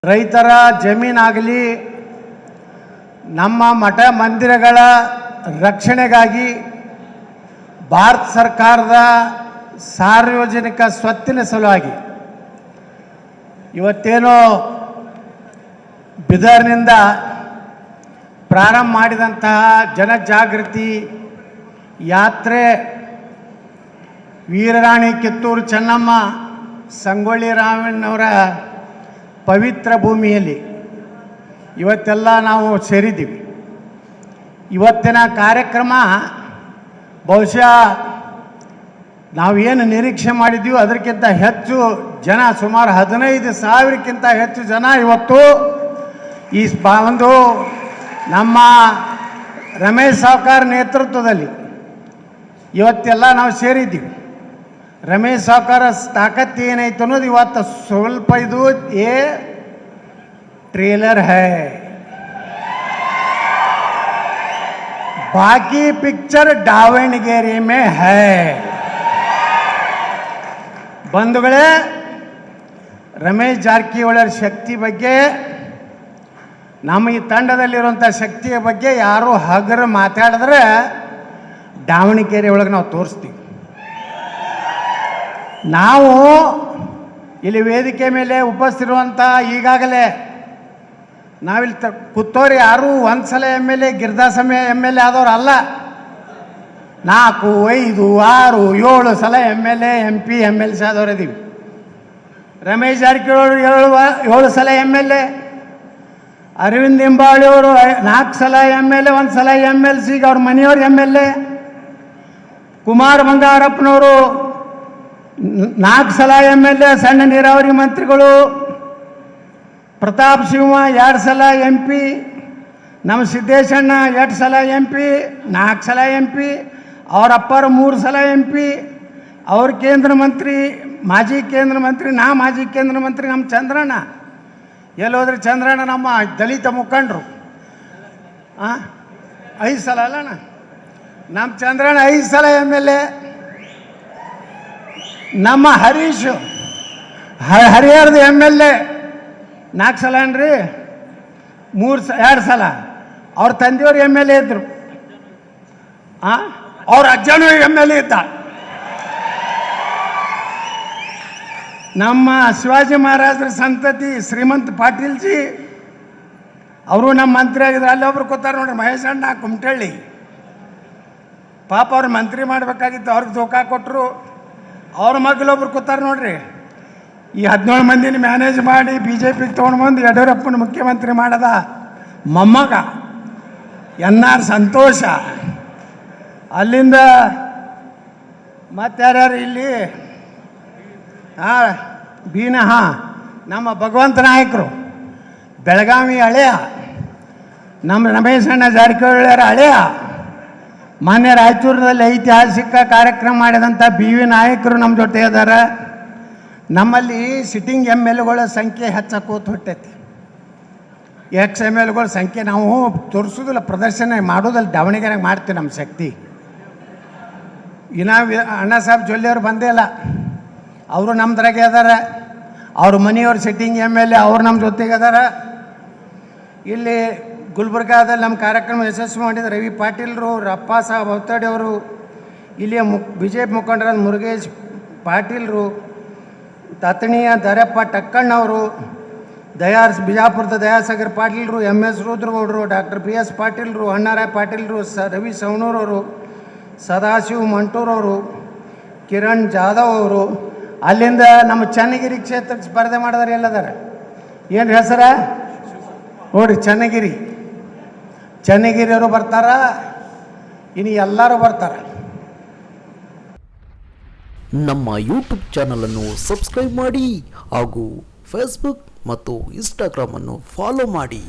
ರೈತರ ಜಮೀನಾಗಲಿ ನಮ್ಮ ಮಠ ಮಂದಿರಗಳ ರಕ್ಷಣೆಗಾಗಿ ಭಾರತ ಸರ್ಕಾರದ ಸಾರ್ವಜನಿಕ ಸ್ವತ್ತಿನ ಸಲುವಾಗಿ ಇವತ್ತೇನೋ ಬಿದರ್ನಿಂದ ಪ್ರಾರಂಭ ಮಾಡಿದಂತಹ ಜನಜಾಗೃತಿ ಯಾತ್ರೆ ವೀರರಾಣಿ ಕಿತ್ತೂರು ಚೆನ್ನಮ್ಮ ಸಂಗೊಳ್ಳಿ ರಾಮಣ್ಣವರ ಪವಿತ್ರ ಭೂಮಿಯಲ್ಲಿ ಇವತ್ತೆಲ್ಲ ನಾವು ಸೇರಿದ್ದೀವಿ. ಇವತ್ತಿನ ಕಾರ್ಯಕ್ರಮ ಬಹುಶಃ ನಾವೇನು ನಿರೀಕ್ಷೆ ಮಾಡಿದ್ದೀವಿ ಅದಕ್ಕಿಂತ ಹೆಚ್ಚು ಜನ, ಸುಮಾರು 15,000ಕ್ಕಿಂತ ಹೆಚ್ಚು ಜನ ಇವತ್ತು ಈ ಒಂದು ನಮ್ಮ ರಮೇಶ್ ಸಾವ್ಕಾರ್ ನೇತೃತ್ವದಲ್ಲಿ ಇವತ್ತೆಲ್ಲ ನಾವು ಸೇರಿದ್ದೀವಿ. ರಮೇಶ್ ಸಾವ್ಕಾರ ತಾಕತ್ತು ಏನೈತೆ ಅನ್ನೋದು ಇವತ್ತು ಸ್ವಲ್ಪ ಇದು ಟ್ರೇಲರ್ ಹೈ, ಬಾಕಿ ಪಿಕ್ಚರ್ ದಾವಣಗೆರೆ ಮೇ ಹೈ. ಬಂಧುಗಳೇ, ರಮೇಶ್ ಜಾರಕಿಹೊಳಿ ಶಕ್ತಿ ಬಗ್ಗೆ, ನಮ್ಮ ಈ ತಂಡದಲ್ಲಿರುವಂಥ ಶಕ್ತಿಯ ಬಗ್ಗೆ ಯಾರು ಹಗರು ಮಾತಾಡಿದ್ರೆ ದಾವಣಗೆರೆ ಒಳಗೆ ನಾವು ತೋರಿಸ್ತೀವಿ. ನಾವು ಇಲ್ಲಿ ವೇದಿಕೆ ಮೇಲೆ ಉಪಸ್ಥಿರುವಂಥ ಈಗಾಗಲೇ ನಾವಿಲ್ಲಿ ಕೂತೋರು ಯಾರೂ ಒಂದು ಸಲ MLA ಗಿರಿದಾಸಮೆ MLA ಆದವ್ರು ಅಲ್ಲ. 4, 5, 6, 7 ಸಲ MLA MP MLC ಆದವ್ರು ಇದ್ದೀವಿ. ರಮೇಶ್ ಜಾರಕಿಹೊಳಿ 7 ಸಲ MLA, ಅರವಿಂದ್ ಲಿಂಬಾವಳಿ ಅವರು 4 ಸಲ MLA, 1 ಸಲ MLC, ಈಗ ಅವ್ರ ಮನೆಯವ್ರು MLA. ಕುಮಾರ್ ಬಂಗಾರಪ್ಪನವರು 4 ಸಲ MLA, ಸಣ್ಣ ನೀರಾವರಿ ಮಂತ್ರಿಗಳು. ಪ್ರತಾಪ್ ಸಿಂಹ 2 ಸಲ MP, ನಮ್ಮ ಸಿದ್ದೇಶಣ್ಣ 2 ಸಲ MP, 4 ಸಲ MP, ಅವ್ರ ಅಪ್ಪರು 3 ಸಲ MP, ಅವ್ರ ಕೇಂದ್ರ ಮಂತ್ರಿ, ಮಾಜಿ ಕೇಂದ್ರ ಮಂತ್ರಿ, ಮಾಜಿ ಕೇಂದ್ರ ಮಂತ್ರಿ. ನಮ್ಮ ಚಂದ್ರಣ್ಣ ಎಲ್ಲೋದ್ರಿ? ಚಂದ್ರಣ್ಣ ನಮ್ಮ ದಲಿತ ಮುಖಂಡರು 5 ಸಲ ಅಲ್ಲಣ್ಣ. ನಮ್ಮ ಚಂದ್ರಣ್ಣ 5 ಸಲ MLA. ನಮ್ಮ ಹರೀಶ್ ಹರಿಹರದ MLA 4 ಸಲ ಅನ್ರಿ, 2 ಸಲ. ಅವ್ರ ತಂದೆಯವರು MLA ಇದ್ರು, ಅವ್ರ ಅಜ್ಜನೂ MLA ಇದ್ದ. ನಮ್ಮ ಶಿವಾಜಿ ಮಹಾರಾಜರ ಸಂತತಿ ಶ್ರೀಮಂತ್ ಪಾಟೀಲ್ಜಿ ಅವರು ನಮ್ಮ ಮಂತ್ರಿ ಆಗಿದ್ರು. ಅಲ್ಲಿ ಒಬ್ರು ಕೂತಾರೆ ನೋಡ್ರಿ, ಮಹೇಶ್ ಅಣ್ಣ ಕುಮಟಳ್ಳಿ. ಪಾಪ ಅವ್ರು ಮಂತ್ರಿ ಮಾಡಬೇಕಾಗಿತ್ತು, ಅವ್ರಿಗೆ ಧೋಕಾ ಕೊಟ್ಟರು. ಅವ್ರ ಮಗಳೊಬ್ರು ಕೂತಾರೆ ನೋಡ್ರಿ, ಈ 17 ಮಂದಿನ ಮ್ಯಾನೇಜ್ ಮಾಡಿ BJPಗೆ ತೊಗೊಂಡು ಬಂದು ಯಡಿಯೂರಪ್ಪನ ಮುಖ್ಯಮಂತ್ರಿ ಮಾಡದ ಮೊಮ್ಮಗ NR ಸಂತೋಷ. ಅಲ್ಲಿಂದ ಮತ್ತಾರ್ಯಾರು ಇಲ್ಲಿ ನಮ್ಮ ಭಗವಂತ ನಾಯಕರು ಬೆಳಗಾವಿ ಹಳೆಯ, ನಮ್ಮ ರಮೇಶಣ್ಣ ಜಾರಕಿಹೊಳಿಯರ ಹಳೆಯ, ಮಾನ್ಯ ರಾಯಚೂರಿನಲ್ಲಿ ಐತಿಹಾಸಿಕ ಕಾರ್ಯಕ್ರಮ ಮಾಡಿದಂಥ BV ನಾಯಕರು ನಮ್ಮ ಜೊತೆ ಇದ್ದಾರೆ. ನಮ್ಮಲ್ಲಿ ಸಿಟ್ಟಿಂಗ್ MLAಗಳ ಸಂಖ್ಯೆ ಹೆಚ್ಚಾಕೋತ ಹೊಟ್ಟೈತಿ. MLAಗಳ ಸಂಖ್ಯೆ ನಾವು ತೋರಿಸೋದಿಲ್ಲ, ಪ್ರದರ್ಶನ ಮಾಡೋದಲ್ಲಿ ದಾವಣಗೆರೆಗೆ ಮಾಡ್ತೀವಿ. ನಮ್ಮ ಶಕ್ತಿ ಇನ್ನು ಅಣ್ಣ ಸಾಹೇಬ್ ಜೊಲ್ಲೆಯವರು ಬಂದೇ ಇಲ್ಲ, ಅವರು ನಮ್ದ್ರಾಗೆ ಅದಾರ. ಅವ್ರ ಮನೆಯವ್ರ ಸಿಟ್ಟಿಂಗ್ MLA ಅವ್ರು ನಮ್ಮ ಜೊತೆಗೆ ಅದಾರ. ಇಲ್ಲಿ ಗುಲ್ಬರ್ಗಾದಲ್ಲಿ ನಮ್ಮ ಕಾರ್ಯಕ್ರಮ ಯಶಸ್ವಿ ಮಾಡಿದ ರವಿ ಪಾಟೀಲ್ರು, ರಪ್ಪ ಸಾಹೇಬ್ ಅವತಾಡಿ ಅವರು, ಇಲ್ಲಿಯ BJP ಮುಖಂಡರಾದ ಮುರುಗೇಶ್ ಪಾಟೀಲ್ರು, ತತಣಿಯ ದರಪ್ಪ ಟಕ್ಕಣ್ಣವರು, ಬಿಜಾಪುರದ ದಯಾಸಾಗರ್ ಪಾಟೀಲ್ರು, MS ರುದ್ರಗೌಡರು, ಡಾಕ್ಟರ್ PS ಪಾಟೀಲ್ರು, ಅಣ್ಣಾರಾಯ್ ಪಾಟೀಲ್ರು, ರವಿ ಸವಣೂರವರು, ಸದಾಶಿವ್ ಮಂಟೂರವರು, ಕಿರಣ್ ಜಾಧವ್ ಅವರು. ಅಲ್ಲಿಂದ ನಮ್ಮ ಚನ್ನಗಿರಿ ಕ್ಷೇತ್ರಕ್ಕೆ ಸ್ಪರ್ಧೆ ಮಾಡಿದಾರೆ. ಎಲ್ಲದಾರೆ ಏನು ಹೆಸರ ನೋಡ್ರಿ, ಚನ್ನಗಿರಿಯವರು ಬರ್ತಾರ, ಇನ್ನು ಎಲ್ಲರೂ ಬರ್ತಾರೆ. ನಮ್ಮ ಯೂಟ್ಯೂಬ್ ಚಾನಲನ್ನು ಸಬ್ಸ್ಕ್ರೈಬ್ ಮಾಡಿ ಹಾಗೂ ಫೇಸ್ಬುಕ್ ಮತ್ತು ಇನ್ಸ್ಟಾಗ್ರಾಮನ್ನು ಫಾಲೋ ಮಾಡಿ.